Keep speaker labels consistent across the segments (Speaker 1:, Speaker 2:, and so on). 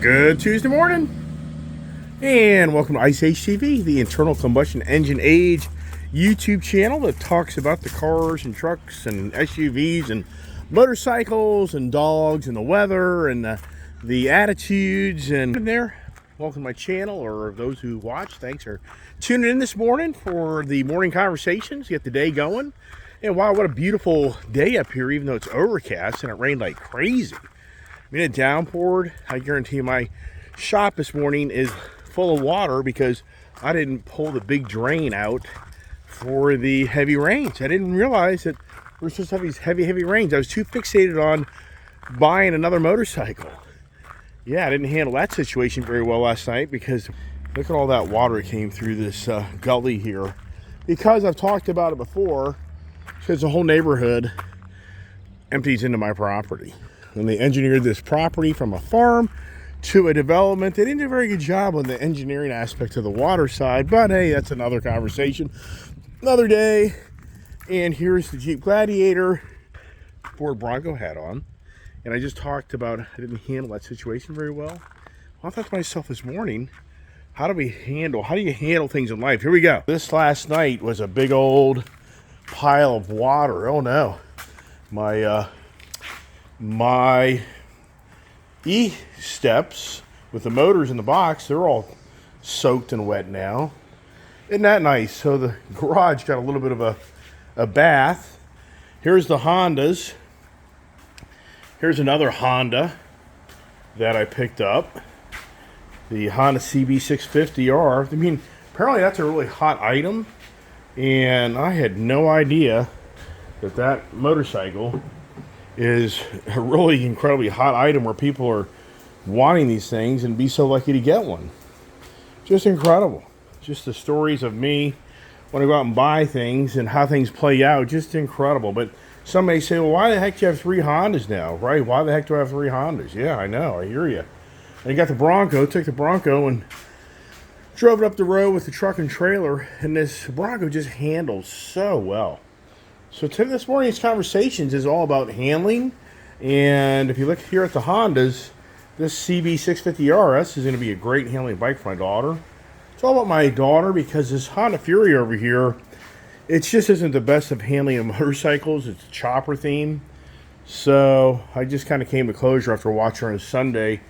Speaker 1: Good Tuesday morning, and welcome to Ice Age TV, the internal combustion engine age YouTube channel that talks about the cars and trucks and SUVs and motorcycles and dogs and the weather and the attitudes. And there, welcome to my channel, or those who watch, thanks for tuning in this morning for the morning conversations, get the day going. And wow, what a beautiful day up here, even though it's overcast and it rained like crazy. I mean, it downpoured. I guarantee you my shop this morning is full of water because I didn't pull the big drain out for the heavy rains. I didn't realize that we're supposed to have these heavy rains. I was too fixated on buying another motorcycle. Yeah, I didn't handle that situation very well last night because look at all that water that came through this gully here. Because I've talked about it before, because the whole neighborhood empties into my property. When they engineered this property from a farm to a development, they didn't do a very good job on the engineering aspect of the water side, but hey, that's another conversation, another day. And here's the Jeep Gladiator, Ford Bronco hat on, and I just talked about I didn't handle that situation very well. I thought to myself this morning, how do you handle things in life? Here we go. This last night was a big old pile of water. Oh no, my E-steps with the motors in the box, they're all soaked and wet now. Isn't that nice? So the garage got a little bit of a bath. Here's the Hondas. Here's another Honda that I picked up. The Honda CB650R. I mean, apparently that's a really hot item. And I had no idea that motorcycle is a really incredibly hot item where people are wanting these things and be so lucky to get one. Just incredible. Just the stories of me when I go out and buy things and how things play out, just incredible. But some may say, well, why the heck do you have three Hondas now, right? Why the heck do I have three Hondas? Yeah, I know, I hear you. And I got the Bronco, took the Bronco and drove it up the road with the truck and trailer, and this Bronco just handles so well. So this morning's conversations is all about handling, and if you look here at the Hondas, this CB650RS is going to be a great handling bike for my daughter. It's all about my daughter because this Honda Fury over here, it just isn't the best of handling of motorcycles. It's a chopper theme. So I just kind of came to closure after watching her on Sunday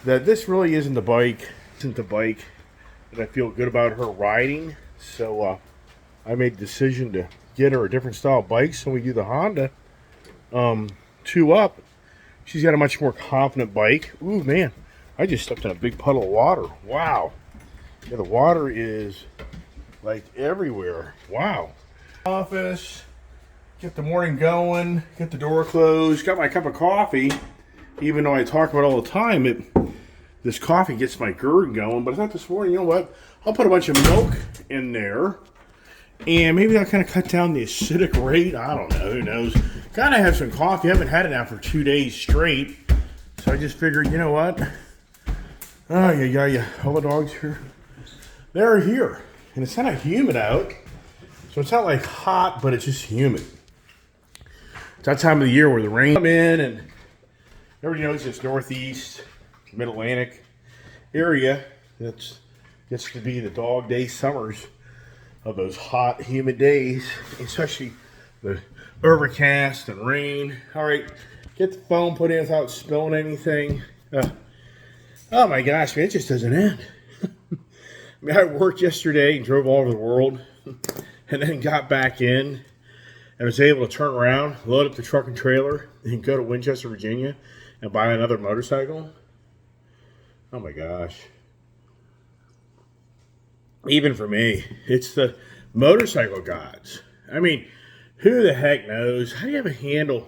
Speaker 1: that this really isn't the bike that I feel good about her riding. So I made the decision to get her a different style of bike. So we do the Honda 2-up. She's got a much more confident bike. Ooh, man, I just stepped in a big puddle of water. Wow. Yeah, the water is like everywhere. Wow. Office, get the morning going, get the door closed, got my cup of coffee. Even though I talk about it all the time, this coffee gets my GERD going. But I thought this morning, you know what? I'll put a bunch of milk in there. And maybe that'll kind of cut down the acidic rate. I don't know. Who knows? Gotta have some coffee. I haven't had it now for 2 days straight. So I just figured, you know what? Oh, yeah. All the dogs here. They're here. And it's kind of humid out. So it's not like hot, but it's just humid. It's that time of the year where the rain come in. And everybody knows this northeast, mid-Atlantic area. That gets to be the dog day summers of those hot, humid days, especially the overcast and rain. All right, get the phone put in without spilling anything. Oh my gosh, man, it just doesn't end. I mean, I worked yesterday and drove all over the world, and then got back in and was able to turn around, load up the truck and trailer, and go to Winchester, Virginia, and buy another motorcycle. Oh my gosh. Even for me, it's the motorcycle gods. I mean, who the heck knows? How do you have a handle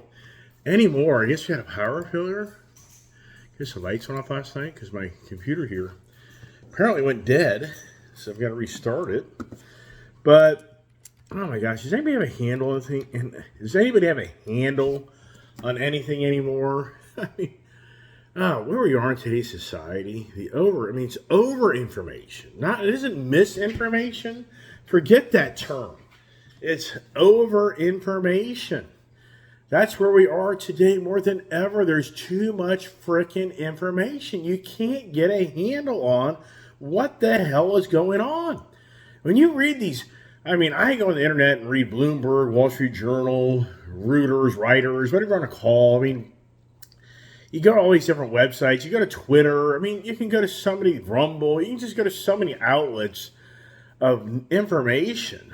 Speaker 1: anymore? I guess we had a power failure. I guess the lights went off last night because my computer here apparently went dead. So I've got to restart it. But, oh my gosh, does anybody have a handle on anything? Does anybody have a handle on anything anymore? I mean, where we are in today's society, it's over information. It isn't misinformation. Forget that term. It's over information. That's where we are today more than ever. There's too much freaking information. You can't get a handle on what the hell is going on. When you read these, I mean, I go on the internet and read Bloomberg, Wall Street Journal, Reuters, writers, whatever you want to call. I mean, you go to all these different websites. You go to Twitter. I mean, you can go to somebody, Rumble. You can just go to so many outlets of information.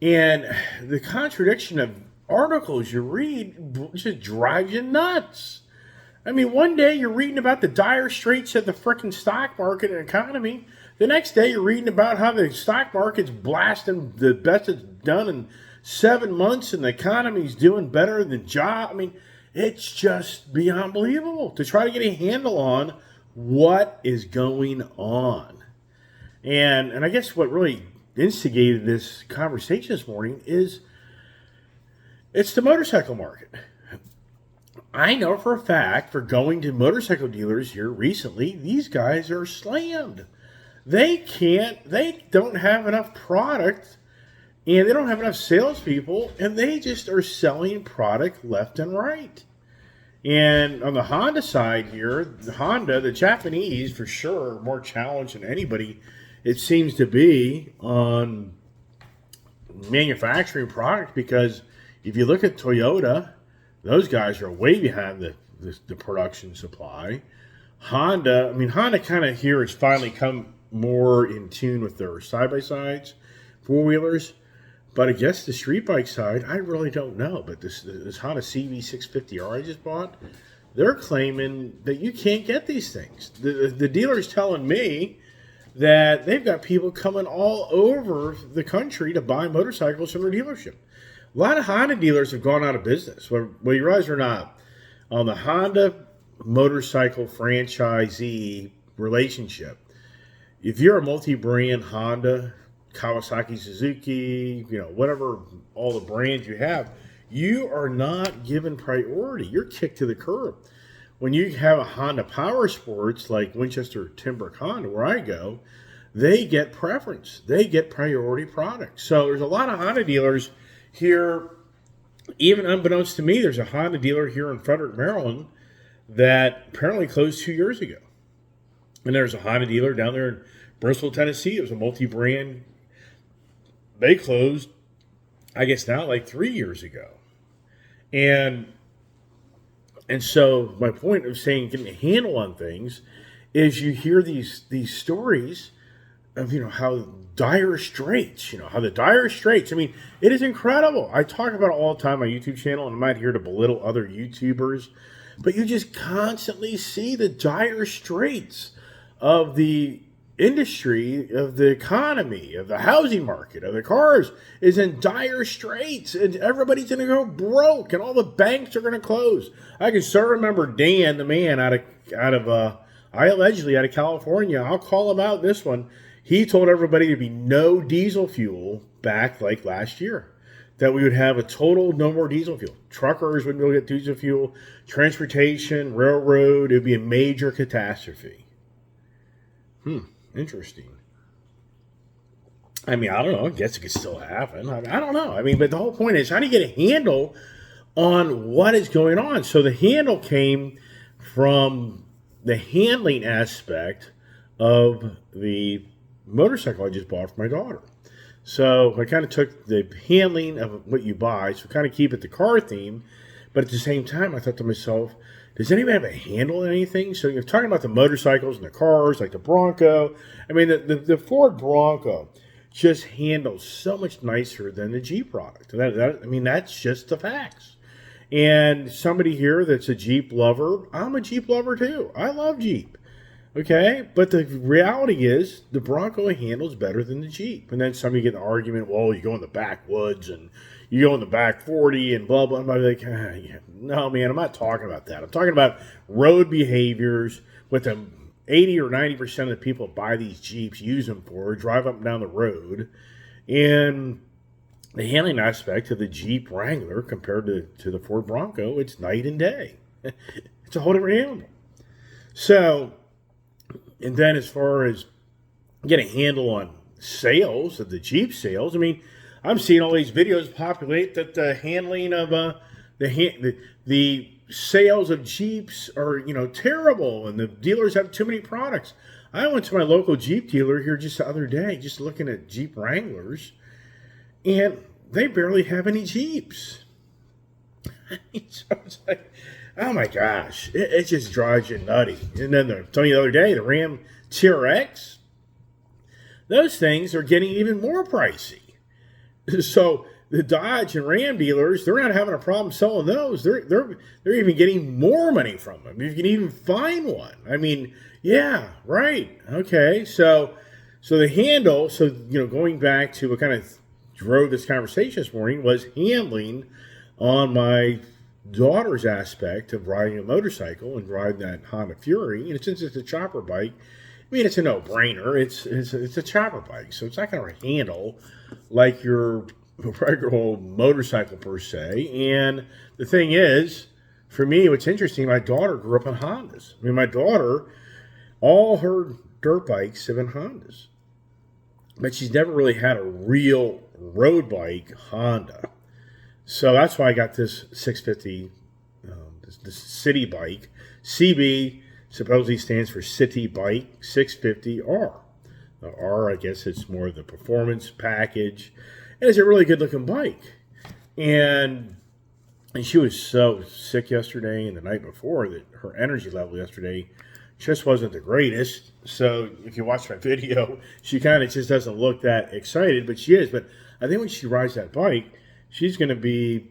Speaker 1: And the contradiction of articles you read just drives you nuts. I mean, one day you're reading about the dire straits of the frickin' stock market and economy. The next day you're reading about how the stock market's blasting the best it's done in 7 months and the economy's doing better than job. I mean, it's just beyond believable to try to get a handle on what is going on. And I guess what really instigated this conversation this morning is it's the motorcycle market. I know for a fact, for going to motorcycle dealers here recently, these guys are slammed. They don't have enough product, and they don't have enough salespeople, and they just are selling product left and right. And on the Honda side here, the Japanese for sure are more challenged than anybody, it seems to be, on manufacturing product, because if you look at Toyota, those guys are way behind the production supply. Honda kind of here has finally come more in tune with their side-by-sides, four-wheelers. But I guess the street bike side, I really don't know. But this Honda CB650R I just bought, they're claiming that you can't get these things. The dealer's telling me that they've got people coming all over the country to buy motorcycles from their dealership. A lot of Honda dealers have gone out of business. Well, you realize or not, on the Honda motorcycle franchisee relationship, if you're a multi-brand Honda, Kawasaki, Suzuki, whatever, all the brands you have, you are not given priority. You're kicked to the curb. When you have a Honda Power Sports like Winchester Timber Honda, where I go, they get preference. They get priority product. So there's a lot of Honda dealers here. Even unbeknownst to me, there's a Honda dealer here in Frederick, Maryland that apparently closed 2 years ago. And there's a Honda dealer down there in Bristol, Tennessee. It was a multi-brand. They closed, I guess now, like 3 years ago. And so my point of saying getting a handle on things is you hear these stories of, how dire straits, how the dire straits. I mean, it is incredible. I talk about it all the time on my YouTube channel, and I'm not here to belittle other YouTubers, but you just constantly see the dire straits of the industry, of the economy, of the housing market, of the cars is in dire straits, and everybody's going to go broke, and all the banks are going to close. I can still remember Dan, the man allegedly out of California. I'll call him out this one. He told everybody there'd be no diesel fuel back like last year. That we would have a total no more diesel fuel. Truckers wouldn't be able to get diesel fuel. Transportation, railroad, it would be a major catastrophe. Interesting. I mean, I don't know. I guess it could still happen. I don't know. I mean, but the whole point is, how do you get a handle on what is going on? So the handle came from the handling aspect of the motorcycle I just bought for my daughter. So I kind of took the handling of what you buy, so kind of keep it the car theme, but at the same time, I thought to myself, does anybody have a handle on anything? So you're talking about the motorcycles and the cars, like the Bronco. I mean, the Ford Bronco just handles so much nicer than the Jeep product. And that's just the facts. And somebody here that's a Jeep lover, I'm a Jeep lover too. I love Jeep. Okay, but the reality is the Bronco handles better than the Jeep. And then somebody get an argument, well, you go in the backwoods and you go in the back 40 and blah, blah, blah. I'm like, yeah. No, man, I'm not talking about that. I'm talking about road behaviors with the 80 or 90% of the people that buy these Jeeps use them for, drive up and down the road. And the handling aspect of the Jeep Wrangler compared to the Ford Bronco, it's night and day. It's a whole different animal. So, and then as far as getting a handle on sales, of the Jeep sales, I mean, I'm seeing all these videos populate that the handling of the sales of Jeeps are, terrible, and the dealers have too many products. I went to my local Jeep dealer here just the other day, just looking at Jeep Wranglers, and they barely have any Jeeps. So it's like, oh my gosh, it just drives you nutty. And then I told you the other day, the Ram TRX, those things are getting even more pricey. So the Dodge and Ram dealers, they're not having a problem selling those. They're even getting more money from them. You can even find one. I mean, yeah, right. Okay. So the handle, going back to what kind of drove this conversation this morning was handling on my daughter's aspect of riding a motorcycle and riding that Honda Fury. And since it's a chopper bike, I mean, it's a no-brainer. It's a chopper bike, so it's not going to handle like your regular old motorcycle per se. And the thing is, for me, what's interesting, my daughter grew up on Hondas. I mean, my daughter, all her dirt bikes have been Hondas, but she's never really had a real road bike Honda. So that's why I got this 650, this city bike. CB supposedly stands for City Bike 650R. The R, I guess it's more the performance package. And it's a really good looking bike. And she was so sick yesterday and the night before that her energy level yesterday just wasn't the greatest. So if you watch my video, she kind of just doesn't look that excited, but she is. But I think when she rides that bike, she's going to be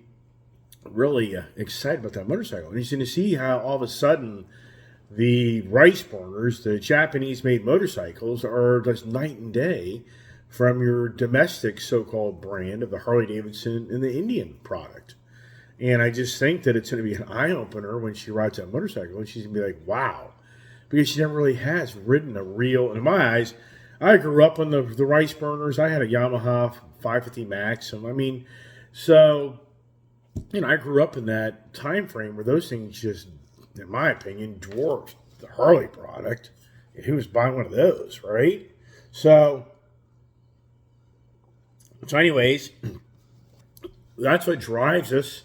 Speaker 1: really excited about that motorcycle. And she's going to see how all of a sudden the rice burners, the Japanese-made motorcycles, are just night and day from your domestic so-called brand of the Harley-Davidson and the Indian product. And I just think that it's going to be an eye-opener when she rides that motorcycle. And she's going to be like, wow. Because she never really has ridden a real, in my eyes, I grew up on the rice burners. I had a Yamaha 550 Max. I mean, so, I grew up in that time frame where those things just, in my opinion, dwarfed the Harley product. And who was buying one of those, right? So anyways, that's what drives us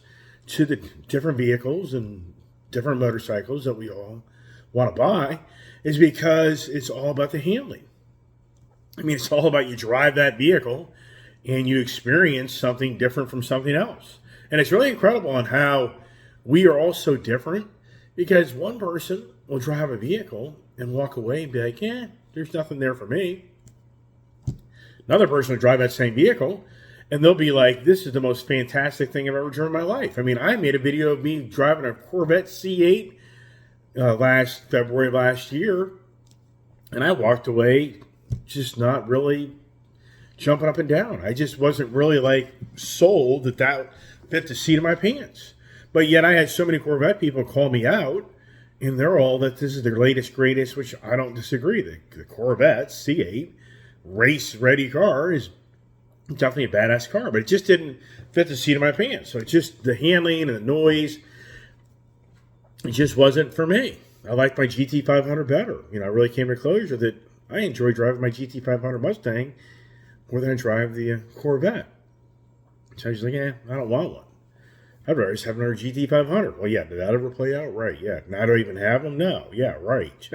Speaker 1: to the different vehicles and different motorcycles that we all want to buy, is because it's all about the handling. I mean, it's all about you drive that vehicle and you experience something different from something else. And it's really incredible on how we are all so different, because one person will drive a vehicle and walk away and be like, yeah, there's nothing there for me. Another person will drive that same vehicle and they'll be like, this is the most fantastic thing I've ever driven in my life. I mean, I made a video of me driving a Corvette C8 last February of last year, and I walked away just not really jumping up and down. I just wasn't really like sold that fit the seat of my pants. But yet I had so many Corvette people call me out, and they're all that this is their latest, greatest, which I don't disagree. The Corvette C8 race-ready car is definitely a badass car, but it just didn't fit the seat of my pants. So it's just the handling and the noise, it just wasn't for me. I liked my GT500 better. I really came to closure that I enjoy driving my GT500 Mustang more than I drive the Corvette. So I was like, I don't want one. I'd rather just have another GT500. Well, yeah, did that ever play out? Right, yeah. Now I don't even have them? No, yeah, right.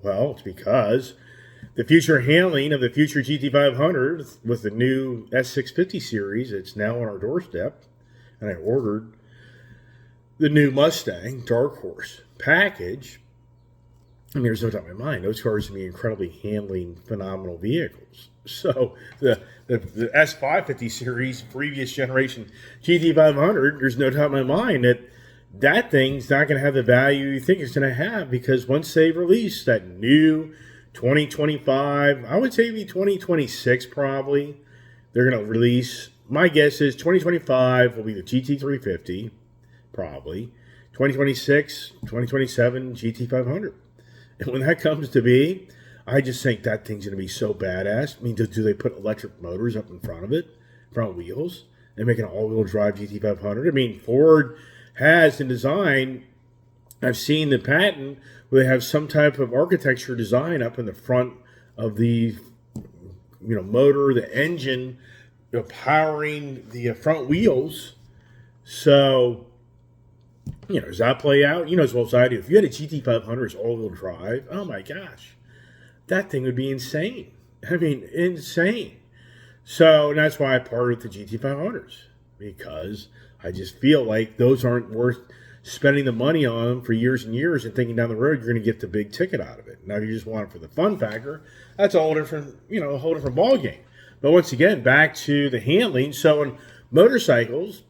Speaker 1: Well, it's because the future handling of the future GT500 with the new S650 series, it's now on our doorstep. And I ordered the new Mustang Dark Horse package. I mean, there's no doubt in my mind, those cars can be incredibly handling, phenomenal vehicles. So the S550 series, previous generation GT500, there's no doubt in my mind that thing's not going to have the value you think it's going to have, because once they release that new 2025, I would say maybe 2026 probably, they're going to release, my guess is 2025 will be the GT350, probably. 2026, 2027 GT500. And when that comes to be, I just think that thing's going to be so badass. I mean, do they put electric motors up in front of it, front wheels, and make an all-wheel drive GT500? I mean, Ford has in design, I've seen the patent where they have some type of architecture design up in the front of the motor, the engine, powering the front wheels. So Does that play out? You know as well as I do. If you had a GT500 as all-wheel drive, oh my gosh, that thing would be insane. I mean, insane. So and that's why I parted with the GT500s, because I just feel like those aren't worth spending the money on them for years and years and thinking down the road you're going to get the big ticket out of it. Now, if you just want it for the fun factor, that's a whole different, a whole different ball game. But once again, back to the handling. So in motorcycles,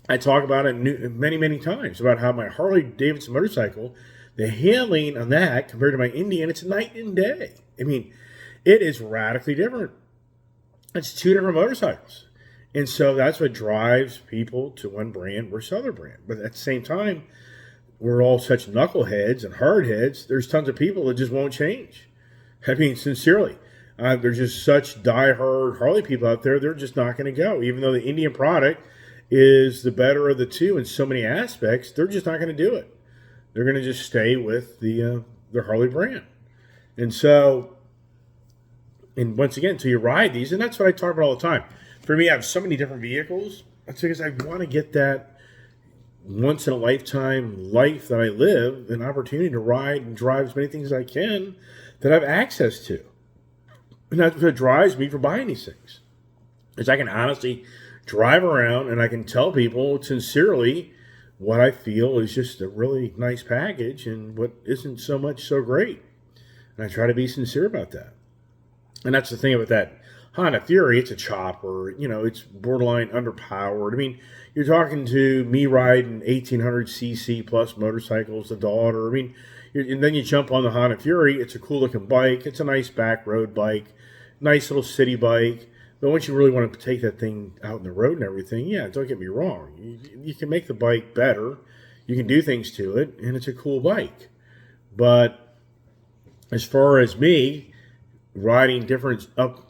Speaker 1: I talk about it many, many times about how my Harley Davidson motorcycle, the handling on that compared to my Indian, it's night and day. I mean, it is radically different. It's two different motorcycles. And so that's what drives people to one brand versus other brand. But at the same time, we're all such knuckleheads and hardheads. There's tons of people that just won't change. I mean, sincerely. There's just such diehard Harley people out there. They're just not going to go. Even though the Indian product is the better of the two in so many aspects, they're just not going to do it. They're going to just stay with the Harley brand. And so, and once again, until you ride these, and that's what I talk about all the time. For me, I have so many different vehicles. That's because I want to get that once in a lifetime life that I live, an opportunity to ride and drive as many things as I can that I have access to. And that's what drives me for buying these things. Is I can honestly drive around and I can tell people sincerely what I feel is just a really nice package and what isn't so much so great. And I try to be sincere about that. And that's the thing about that Honda Fury. It's a chopper. It's borderline underpowered. I mean, you're talking to me riding 1800cc plus motorcycles, the daughter. I mean, and then you jump on the Honda Fury. It's a cool looking bike. It's a nice back road bike, nice little city bike. But once you really want to take that thing out in the road and everything, yeah, don't get me wrong. You can make the bike better. You can do things to it, and it's a cool bike. But as far as me riding different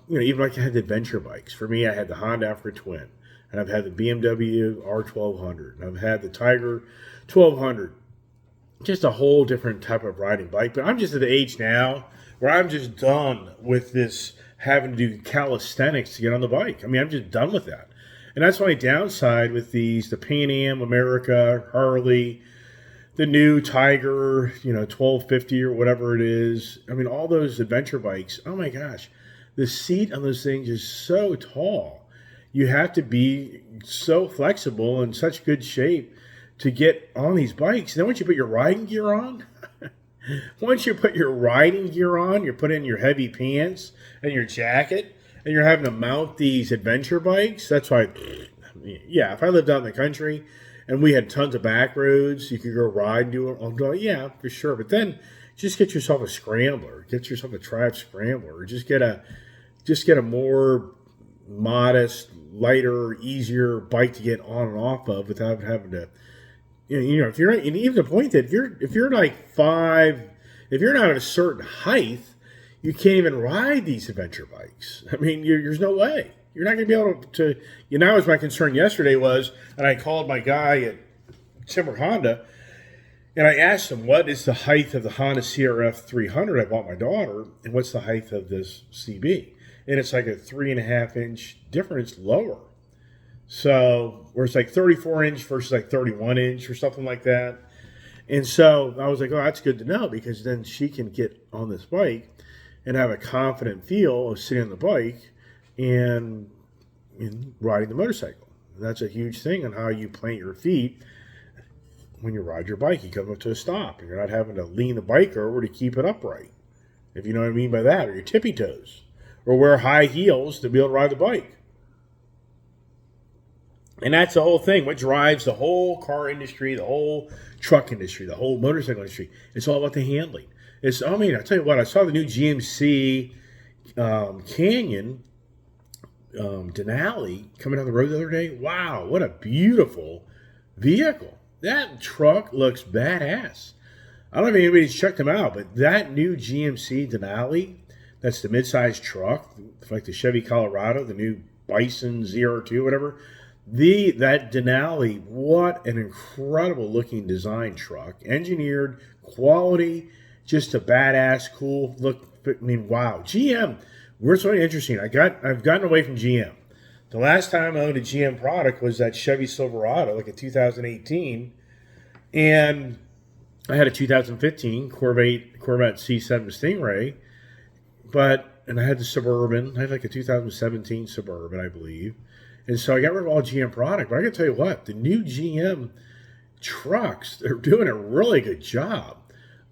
Speaker 1: even like I had the adventure bikes. For me, I had the Honda Africa Twin, and I've had the BMW R1200, and I've had the Tiger 1200. Just a whole different type of riding bike. But I'm just at the age now where I'm just done with this having to do calisthenics to get on the bike. I mean, I'm just done with that. And that's my downside with these, the Pan Am, America, Harley, the new Tiger, 1250 or whatever it is. I mean, all those adventure bikes, oh my gosh, the seat on those things is so tall. You have to be so flexible and such good shape to get on these bikes. And then once you put your riding gear on, you're putting your heavy pants and your jacket, and you're having to mount these adventure bikes. That's why, if I lived out in the country and we had tons of back roads, you could go ride and do it. Yeah, for sure. But then just get yourself a scrambler, get yourself a Triumph Scrambler, or just get a more modest, lighter, easier bike to get on and off of without having to. If you're, and even the point that if you're like if you're not at a certain height, you can't even ride these adventure bikes. I mean, there's no way. You're not going to be able to. That was my concern yesterday and I called my guy at Timber Honda, and I asked him, what is the height of the Honda CRF 300 I bought my daughter, and what's the height of this CB? And it's like a 3.5-inch difference lower. So, where it's like 34-inch versus like 31-inch or something like that. And so I was like, oh, that's good to know, because then she can get on this bike and have a confident feel of sitting on the bike and riding the motorcycle. And that's a huge thing on how you plant your feet when you ride your bike. You come up to a stop, and you're not having to lean the bike over to keep it upright, if you know what I mean by that, or your tippy toes, or wear high heels to be able to ride the bike. And that's the whole thing. What drives the whole car industry, the whole truck industry, the whole motorcycle industry, it's all about the handling. I tell you what, I saw the new GMC Canyon Denali coming down the road the other day. Wow, what a beautiful vehicle. That truck looks badass. I don't know if anybody's checked them out, but that new GMC Denali, that's the midsize truck, like the Chevy Colorado, the new Bison ZR2, whatever. That Denali, what an incredible looking design truck. Engineered, quality, just a badass, cool look. I mean, wow. GM, we're so interesting. I've gotten away from GM. The last time I owned a GM product was that Chevy Silverado, like a 2018. And I had a 2015 Corvette C7 Stingray, and I had the Suburban. I had like a 2017 Suburban, I believe. And so I got rid of all GM product. But I can tell you what, the new GM trucks, they're doing a really good job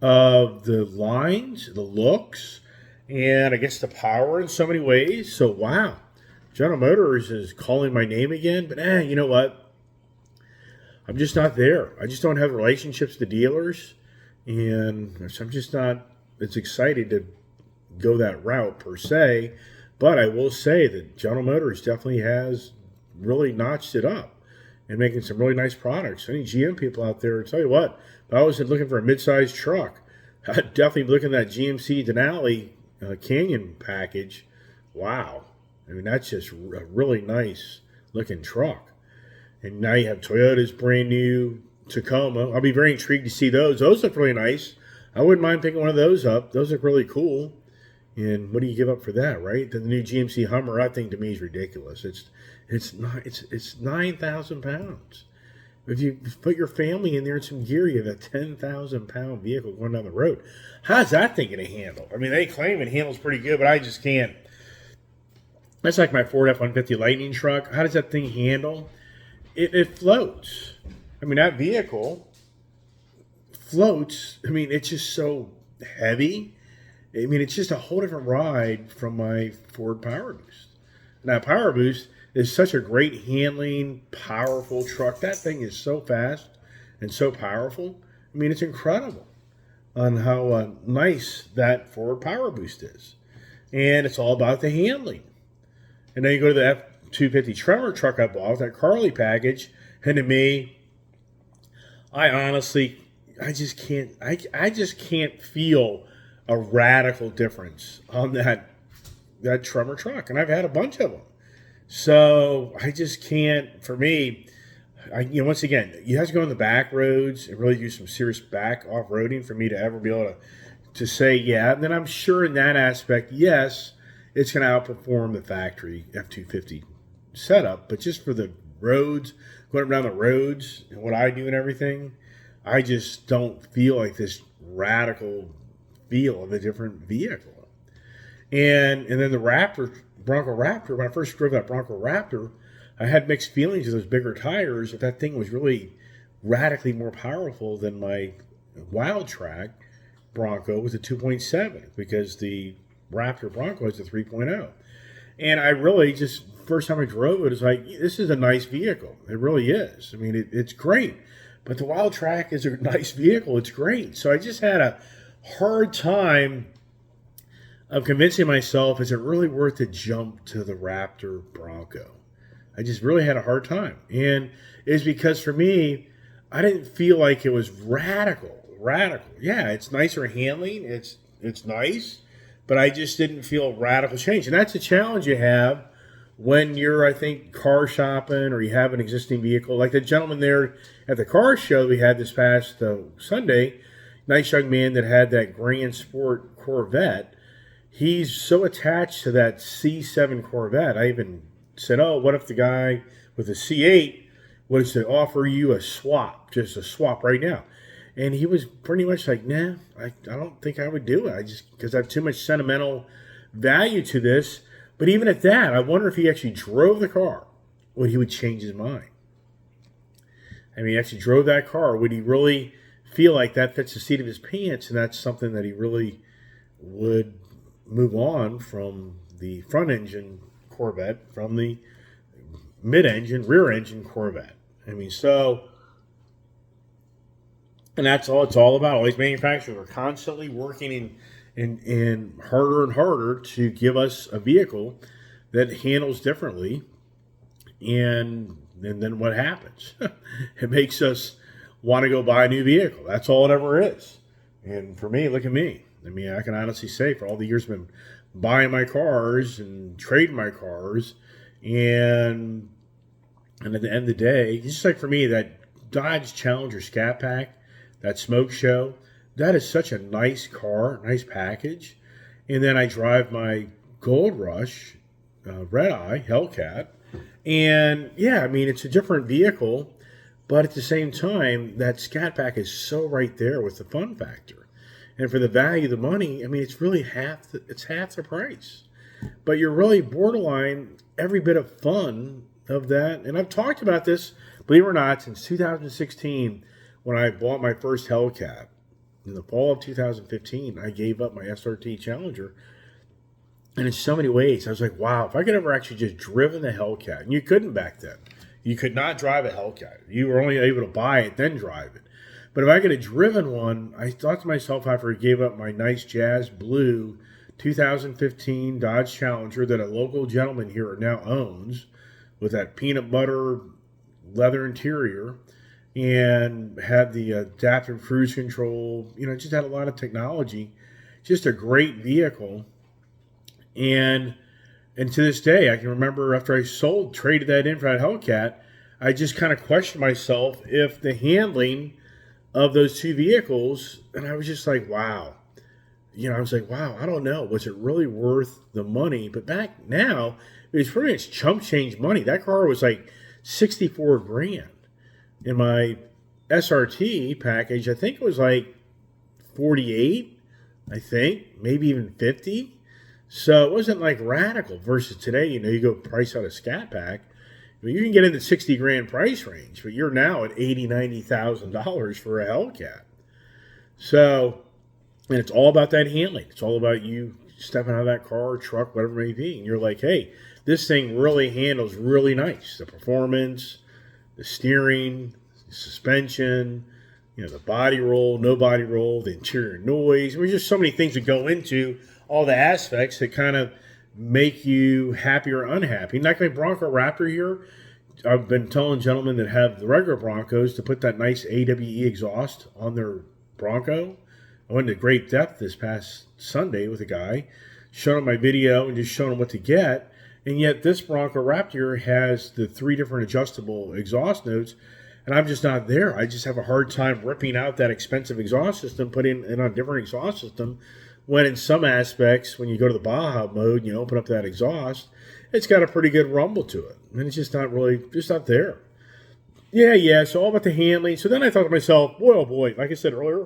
Speaker 1: of the lines, the looks, and I guess the power in so many ways. So, wow, General Motors is calling my name again. But, you know what? I'm just not there. I just don't have relationships with the dealers. And so I'm just not as excited to go that route per se. But I will say that General Motors definitely has really notched it up and making some really nice products. Any GM people out there, I'll tell you what, if I was looking for a mid-sized truck, I'd definitely be looking at that GMC Denali Canyon package. Wow. I mean, that's just a really nice looking truck. And now you have Toyota's brand new Tacoma. I'll be very intrigued to see those. Those look really nice. I wouldn't mind picking one of those up. Those look really cool. And what do you give up for that, right? The new GMC Hummer, I think, to me, is ridiculous. It's 9,000 pounds. If you put your family in there in some gear, you have a 10,000-pound vehicle going down the road. How's that thing going to handle? I mean, they claim it handles pretty good, but I just can't. That's like my Ford F-150 Lightning truck. How does that thing handle? It floats. I mean, that vehicle floats. I mean, it's just so heavy. I mean, it's just a whole different ride from my Ford Power Boost. Now, Power Boost is such a great handling, powerful truck. That thing is so fast and so powerful. I mean, it's incredible on how nice that Ford Power Boost is. And it's all about the handling. And then you go to the F-250 Tremor truck I bought, that Carly package, and to me, I just can't feel a radical difference on that Tremor truck. And I've had a bunch of them. So I just can't, for me, once again, you have to go on the back roads and really do some serious back off-roading for me to ever be able to say, yeah. And then I'm sure in that aspect, yes, it's going to outperform the factory F-250 setup. But just for the roads, going around the roads and what I do and everything, I just don't feel like this radical feel of a different vehicle. And then the Bronco Raptor, when I first drove that Bronco Raptor, I had mixed feelings of those bigger tires. That thing was really radically more powerful than my Wildtrak Bronco with a 2.7 because the Raptor Bronco is a 3.0. And I really just, first time I drove it, was like, this is a nice vehicle. It really is. I mean, it's great. But the Wildtrak is a nice vehicle. It's great. So I just had a hard time of convincing myself, is it really worth the jump to the Raptor Bronco? I just really had a hard time. And it's because for me, I didn't feel like it was radical. Yeah, it's nicer handling. It's nice. But I just didn't feel radical change. And that's a challenge you have when you're, I think, car shopping or you have an existing vehicle. Like the gentleman there at the car show we had this past Sunday, nice young man that had that Grand Sport Corvette. He's so attached to that C7 Corvette. I even said, oh, what if the guy with a C8 was to offer you a swap, just a swap right now? And he was pretty much like, nah, I don't think I would do it. Because I have too much sentimental value to this. But even at that, I wonder if he actually drove the car, would he would change his mind? I mean, he actually drove that car. Would he really feel like that fits the seat of his pants? And that's something that he really would move on from the front engine Corvette, from the mid-engine, rear-engine Corvette. I mean, and that's all it's all about. All these manufacturers are constantly working in harder and harder to give us a vehicle that handles differently. And then what happens? It makes us want to go buy a new vehicle. That's all it ever is. And for me, look at me. I mean, I can honestly say for all the years I've been buying my cars and trading my cars, and at the end of the day, just like for me, that Dodge Challenger Scat Pack, that smoke show, that is such a nice car, nice package. And then I drive my Gold Rush Red Eye Hellcat, and yeah, I mean, it's a different vehicle, But at the same time, that Scat Pack is so right there with the fun factor. And for the value of the money, I mean, it's really half the price. But you're really borderline every bit of fun of that. And I've talked about this, believe it or not, since 2016 when I bought my first Hellcat. In the fall of 2015, I gave up my SRT Challenger. And in so many ways, I was like, wow, if I could ever actually just driven the Hellcat, and you couldn't back then. You could not drive a Hellcat. You were only able to buy it, then drive it. But if I could have driven one, I thought to myself after I gave up my nice Jazz Blue 2015 Dodge Challenger that a local gentleman here now owns with that peanut butter leather interior and had the adaptive cruise control, just had a lot of technology, just a great vehicle. And to this day, I can remember after I traded that in for that Hellcat, I just kind of questioned myself if the handling of those two vehicles, and I was just like, wow. I was like, wow, I don't know. Was it really worth the money? But back now, it was pretty much chump change money. That car was like 64 grand. In my SRT package, I think it was like 48, I think, maybe even 50. So it wasn't like radical versus today, you go price out a Scat Pack. You can get in the 60 grand price range, but you're now at $80,000, $90,000 for a Hellcat. So, and it's all about that handling. It's all about you stepping out of that car, truck, whatever it may be. And you're like, hey, this thing really handles really nice. The performance, the steering, the suspension, the body roll, no body roll, the interior noise. There's just so many things that go into all the aspects that kind of make you happy or unhappy. Like my Bronco Raptor here, I've been telling gentlemen that have the regular Broncos to put that nice AWE exhaust on their Bronco. I went into great depth this past Sunday with a guy, showing him my video and just showing him what to get. And yet this Bronco Raptor has the 3 different adjustable exhaust notes, and I'm just not there. I just have a hard time ripping out that expensive exhaust system, putting it on a different exhaust system, when in some aspects, when you go to the Baja mode and you open up that exhaust, it's got a pretty good rumble to it. And it's just not there. Yeah, so all about the handling. So then I thought to myself, boy, oh boy, like I said earlier,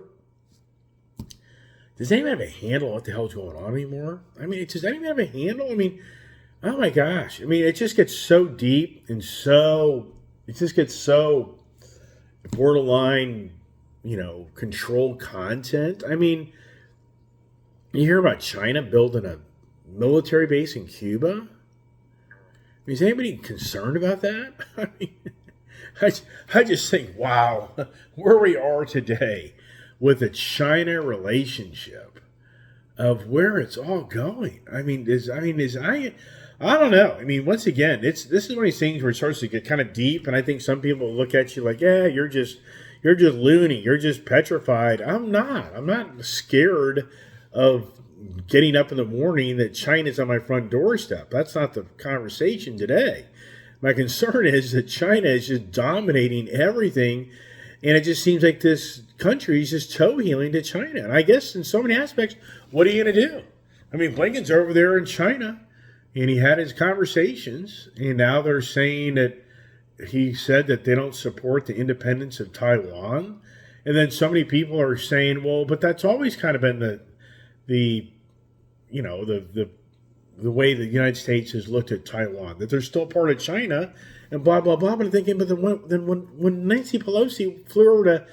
Speaker 1: does anyone have a handle on what the hell's going on anymore? I mean, does anyone have a handle? I mean, oh my gosh. I mean, it just gets so deep and it just gets so borderline, controlled content. I mean, you hear about China building a military base in Cuba? I mean, is anybody concerned about that? I mean, I just think, wow, where we are today with the China relationship of where it's all going. I don't know. I mean, once again, this is one of these things where it starts to get kind of deep, and I think some people look at you like, yeah, you're just loony, you're just petrified. I'm not scared of getting up in the morning that China's on my front doorstep. That's not the conversation today. My concern is that China is just dominating everything, and it just seems like this country is just toe-healing to China. And I guess in so many aspects, what are you going to do? I mean, Blinken's over there in China, and he had his conversations, and now they're saying that he said that they don't support the independence of Taiwan. And then so many people are saying, well, but that's always kind of been the way the United States has looked at Taiwan, that they're still part of China, and blah blah blah. But I'm thinking, but then when Nancy Pelosi flew over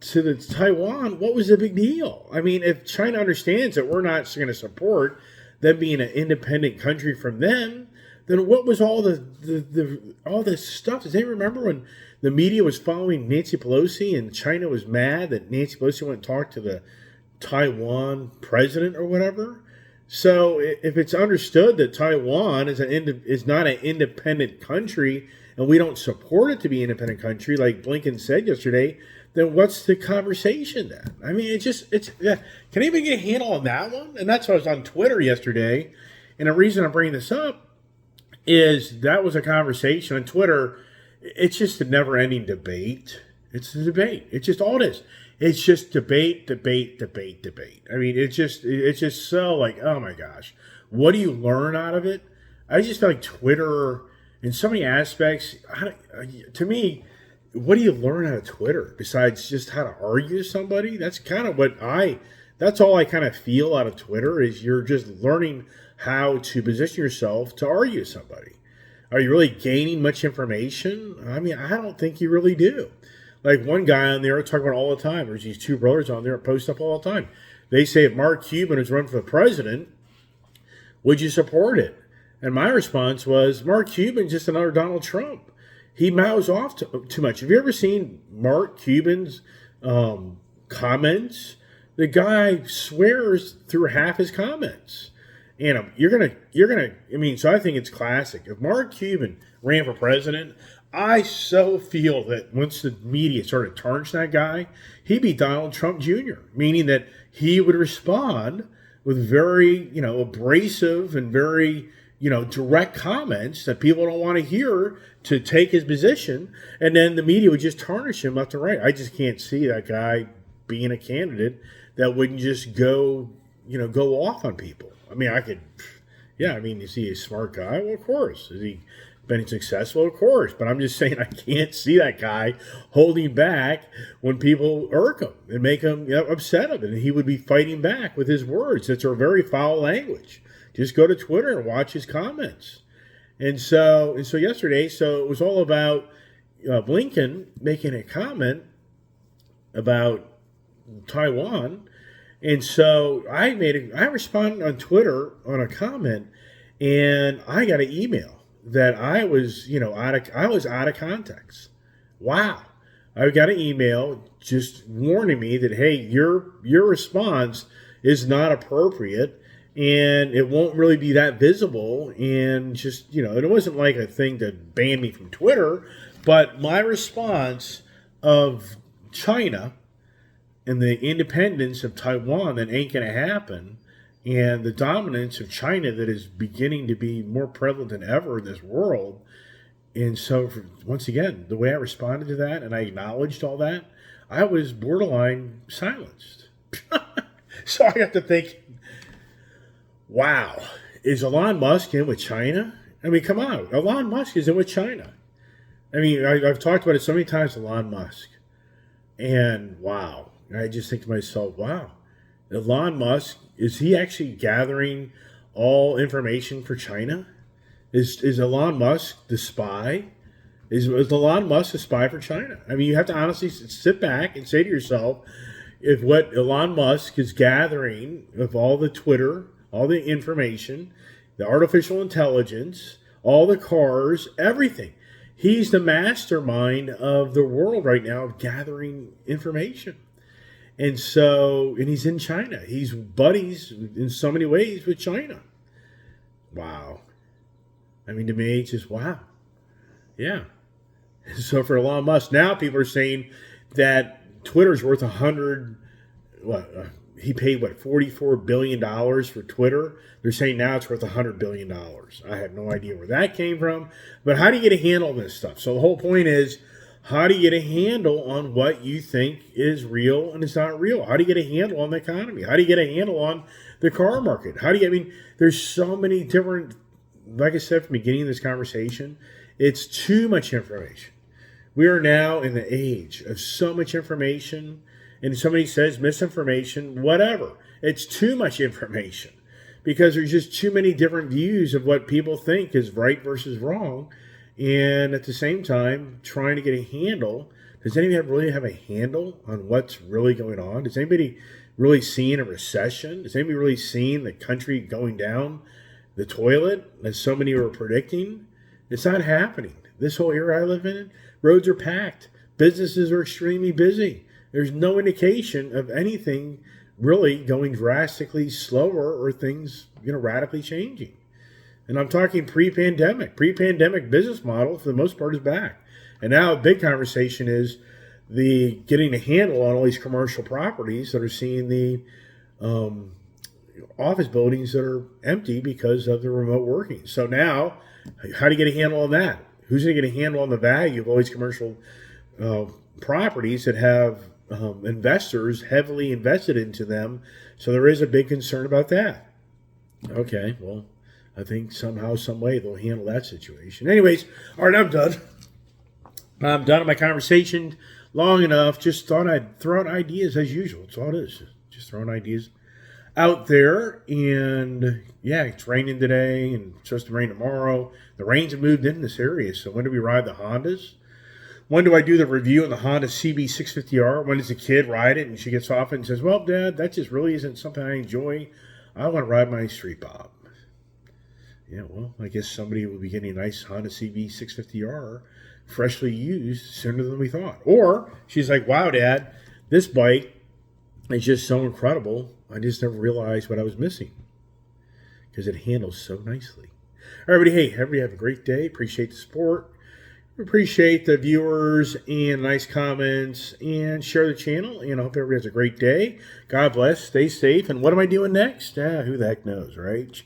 Speaker 1: to the Taiwan, what was the big deal? I mean, if China understands that we're not going to support them being an independent country from them, then what was all all this stuff? Does anyone remember when the media was following Nancy Pelosi and China was mad that Nancy Pelosi went and talked to the Taiwan president or whatever? So if it's understood that Taiwan is not an independent country and we don't support it to be an independent country, like Blinken said yesterday, then what's the conversation then? I mean, can anybody get a handle on that one? And that's why I was on Twitter yesterday. And the reason I'm bringing this up is that was a conversation on Twitter. It's just a never-ending debate. It's a debate. It's just all it is. It's just debate. I mean, it's just so like, oh my gosh, what do you learn out of it? I just feel like Twitter, in so many aspects, to me, what do you learn out of Twitter besides just how to argue with somebody? That's kind of that's all I kind of feel out of Twitter is you're just learning how to position yourself to argue with somebody. Are you really gaining much information? I mean, I don't think you really do. Like one guy on there talking about all the time. There's these two brothers on there that post up all the time. They say if Mark Cuban is running for the president, would you support it? And my response was, Mark Cuban's just another Donald Trump. He mouths off too much. Have you ever seen Mark Cuban's comments? The guy swears through half his comments. And so I think it's classic. If Mark Cuban ran for president, I so feel that once the media started tarnishing that guy, he'd be Donald Trump Jr., meaning that he would respond with very, abrasive and very, direct comments that people don't want to hear to take his position. And then the media would just tarnish him left and right. I just can't see that guy being a candidate that wouldn't just go off on people. I mean, is he a smart guy? Well, of course. Is he been successful? Of course. But I'm just saying I can't see that guy holding back when people irk him and make him upset of it. And he would be fighting back with his words. It's a very foul language. Just go to Twitter and watch his comments. And so yesterday, it was all about Blinken making a comment about Taiwan. And so I responded on Twitter on a comment, and I got an email that I was out of context. Wow. I got an email just warning me that, hey, your response is not appropriate and it won't really be that visible. And just, it wasn't like a thing to ban me from Twitter, but my response of China and the independence of Taiwan that ain't going to happen, and the dominance of China that is beginning to be more prevalent than ever in this world. And so, once again, the way I responded to that and I acknowledged all that, I was borderline silenced. So I got to thinking, wow, is Elon Musk in with China? I mean, come on, Elon Musk is in with China. I mean, I've talked about it so many times, Elon Musk. And wow. I just think to myself, wow, Elon Musk, is he actually gathering all information for China? Is Elon Musk the spy? Is Elon Musk a spy for China? I mean, you have to honestly sit back and say to yourself, if what Elon Musk is gathering of all the Twitter, all the information, the artificial intelligence, all the cars, everything, he's the mastermind of the world right now of gathering information. And he's in China. He's buddies in so many ways with China. Wow. I mean, to me, it's just wow. Yeah. So for Elon Musk, now people are saying that Twitter's worth he paid $44 billion for Twitter. They're saying now it's worth $100 billion. I have no idea where that came from. But how do you get a handle on this stuff? So the whole point is, how do you get a handle on what you think is real and is not real? How do you get a handle on the economy? How do you get a handle on the car market? There's so many different, like I said from the beginning of this conversation, it's too much information. We are now in the age of so much information, and somebody says misinformation, whatever. It's too much information because there's just too many different views of what people think is right versus wrong. And at the same time, trying to get a handle. Does anybody really have a handle on what's really going on? Does anybody really seeing a recession? Is anybody really seeing the country going down the toilet, as so many were predicting? It's not happening. This whole era I live in, roads are packed. Businesses are extremely busy. There's no indication of anything really going drastically slower or things, radically changing. And I'm talking pre-pandemic. Pre-pandemic business model, for the most part, is back. And now a big conversation is the getting a handle on all these commercial properties that are seeing the office buildings that are empty because of the remote working. So now, how do you get a handle on that? Who's going to get a handle on the value of all these commercial properties that have investors heavily invested into them? So there is a big concern about that. Okay, well, I think somehow, some way they'll handle that situation. Anyways, all right, I'm done. I'm done with my conversation long enough. Just thought I'd throw out ideas as usual. That's all it is. Just throwing ideas out there. And yeah, it's raining today and it's supposed to rain tomorrow. The rains have moved in this area. So when do we ride the Hondas? When do I do the review on the Honda CB650R? When does the kid ride it and she gets off it and says, well, Dad, that just really isn't something I enjoy. I want to ride my Street Bob. Yeah, well, I guess somebody will be getting a nice Honda CB650R freshly used sooner than we thought. Or she's like, wow, Dad, this bike is just so incredible. I just never realized what I was missing because it handles so nicely. All right, everybody, hey, everybody have a great day. Appreciate the support. Appreciate the viewers and nice comments, and share the channel. And I hope everybody has a great day. God bless. Stay safe. And what am I doing next? Who the heck knows, right?